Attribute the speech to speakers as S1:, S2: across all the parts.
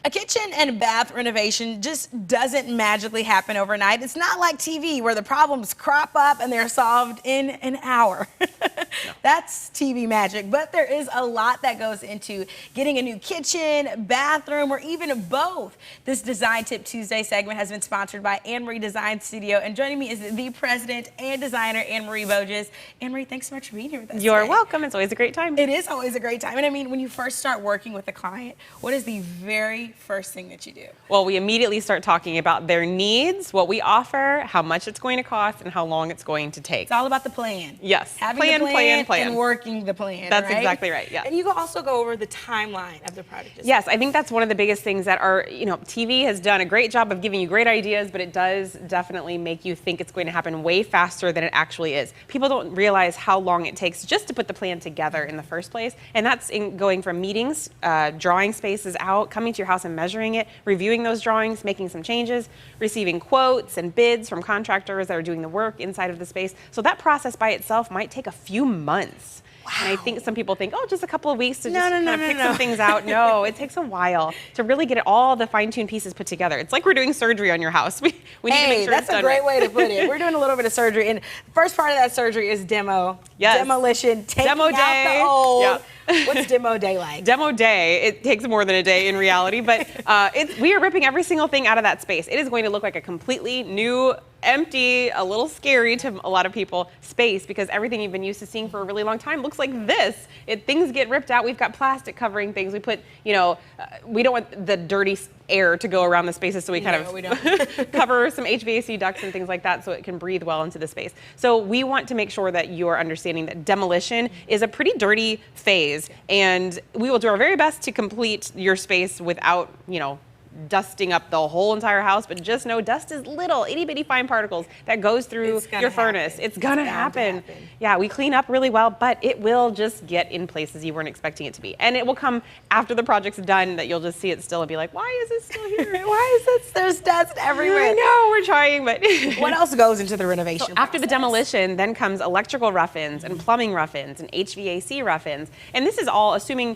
S1: A kitchen and bath renovation just doesn't magically happen overnight. It's not like TV where the problems crop up and they're solved in an hour. That's TV magic, but there is a lot that goes into getting a new kitchen, bathroom, or even both. This Design Tip Tuesday segment has been sponsored by Anne Marie Design Studio, and joining me is the president and designer, Anne Marie Boges. Anne Marie, thanks so much for being here with us.
S2: You're
S1: today.
S2: welcome. It's always a great time.
S1: It is always a great time. And I mean, when you first start working with a client, what is the very first thing that you do?
S2: Well, we immediately start talking about their needs, what we offer, how much it's going to cost, and how long it's going to take.
S1: It's all about the plan.
S2: Yes.
S1: Having
S2: plan,
S1: the plan,
S2: plan.
S1: and working the plan.
S2: That's
S1: right?
S2: exactly right. Yeah.
S1: And you can also go over the timeline of the project.
S2: Yes, I think that's one of the biggest things that are, TV has done a great job of giving you great ideas, but it does definitely make you think it's going to happen way faster than it actually is. People don't realize how long it takes just to put the plan together in the first place. And that's in going from meetings, drawing spaces out, coming to your house and measuring it, reviewing those drawings, making some changes, receiving quotes and bids from contractors that are doing the work inside of the space. So that process by itself might take a few months. Wow. And I think some people think, oh, just a couple of weeks to pick some things out. No, it takes a while to really get all the fine-tuned pieces put together. It's like we're doing surgery on your house. We need to make sure
S1: that's a great way to put it. We're doing a little bit of surgery, and the first part of that surgery is demo.
S2: Yes.
S1: Demolition, taking
S2: Demo
S1: out
S2: day.
S1: the old.
S2: Yeah.
S1: What's demo day like?
S2: Demo day, it takes more than a day in reality, but we are ripping every single thing out of that space. It is going to look like a completely new, empty, a little scary to a lot of people space, because everything you've been used to seeing for a really long time looks like this. Things get ripped out. We've got plastic covering things. We put, we don't want the dirty air to go around the spaces, so we kind of cover some HVAC ducts and things like that so it can breathe well into the space. So we want to make sure that you're understanding that demolition is a pretty dirty phase, and we will do our very best to complete your space without, dusting up the whole entire house, but just know dust is little itty bitty fine particles that goes through your furnace. It's gonna happen. Yeah, we clean up really well, but it will just get in places you weren't expecting it to be. And it will come after the project's done that you'll just see it still and be like, why is it still here?
S1: Why is it? There's dust everywhere.
S2: I know, we're trying, but.
S1: What else goes into the renovation process?
S2: After the demolition, then comes electrical rough-ins and plumbing rough-ins and HVAC rough-ins. And this is all assuming,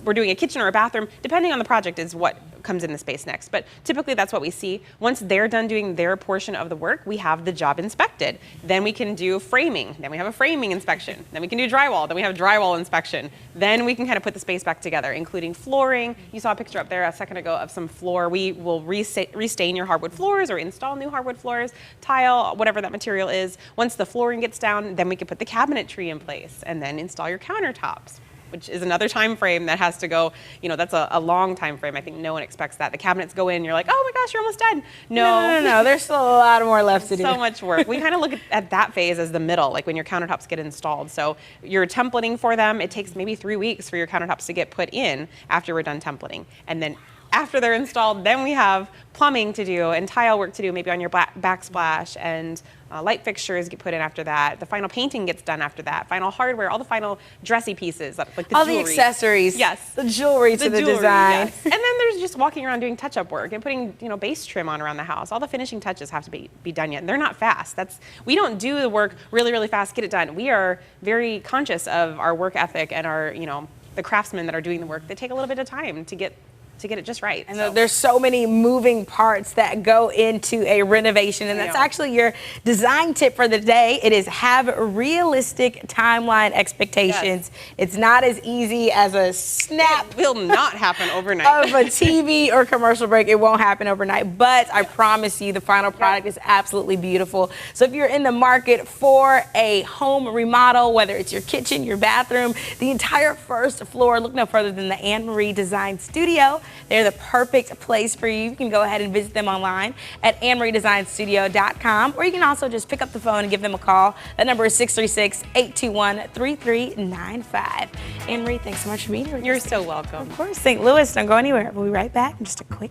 S2: we're doing a kitchen or a bathroom, depending on the project is what comes in the space next. But typically that's what we see. Once they're done doing their portion of the work, we have the job inspected. Then we can do framing. Then we have a framing inspection. Then we can do drywall. Then we have a drywall inspection. Then we can kind of put the space back together, including flooring. You saw a picture up there a second ago of some floor. We will restain your hardwood floors or install new hardwood floors, tile, whatever that material is. Once the flooring gets down, then we can put the cabinetry in place and then install your countertops, which is another time frame that has to go, that's a long time frame. I think no one expects that. The cabinets go in, you're like, oh my gosh, you're almost done.
S1: No, there's still a lot more left to do.
S2: So much work. We kind of look at that phase as the middle, like when your countertops get installed. So you're templating for them. It takes maybe 3 weeks for your countertops to get put in after we're done templating. And then after they're installed, then we have plumbing to do and tile work to do, maybe on your backsplash, and light fixtures get put in after that. The final painting gets done after that. Final hardware, all the final dressy pieces, like the
S1: all
S2: jewelry.
S1: The accessories.
S2: Yes.
S1: The jewelry to the design.
S2: Yes. And then there's just walking around doing touch-up work and putting, base trim on around the house. All the finishing touches have to be done yet. And they're not fast. We don't do the work really, really fast, get it done. We are very conscious of our work ethic and our, the craftsmen that are doing the work. They take a little bit of time to get it just right.
S1: And there's so many moving parts that go into a renovation, and that's actually your design tip for the day. It is have realistic timeline expectations. Yes. It's not as easy as a snap.
S2: It will not happen overnight.
S1: Of a TV or commercial break. It won't happen overnight, but I promise you the final product is absolutely beautiful. So if you're in the market for a home remodel, whether it's your kitchen, your bathroom, the entire first floor, look no further than the Anne Marie Design Studio. They're the perfect place for you. You can go ahead and visit them online at AnneMarieDesignStudio.com, or you can also just pick up the phone and give them a call. That number is 636-821-3395. Anne Marie, thanks so much for being here.
S2: You're so welcome.
S1: Of course. St. Louis, don't go anywhere. We'll be right back in just a quick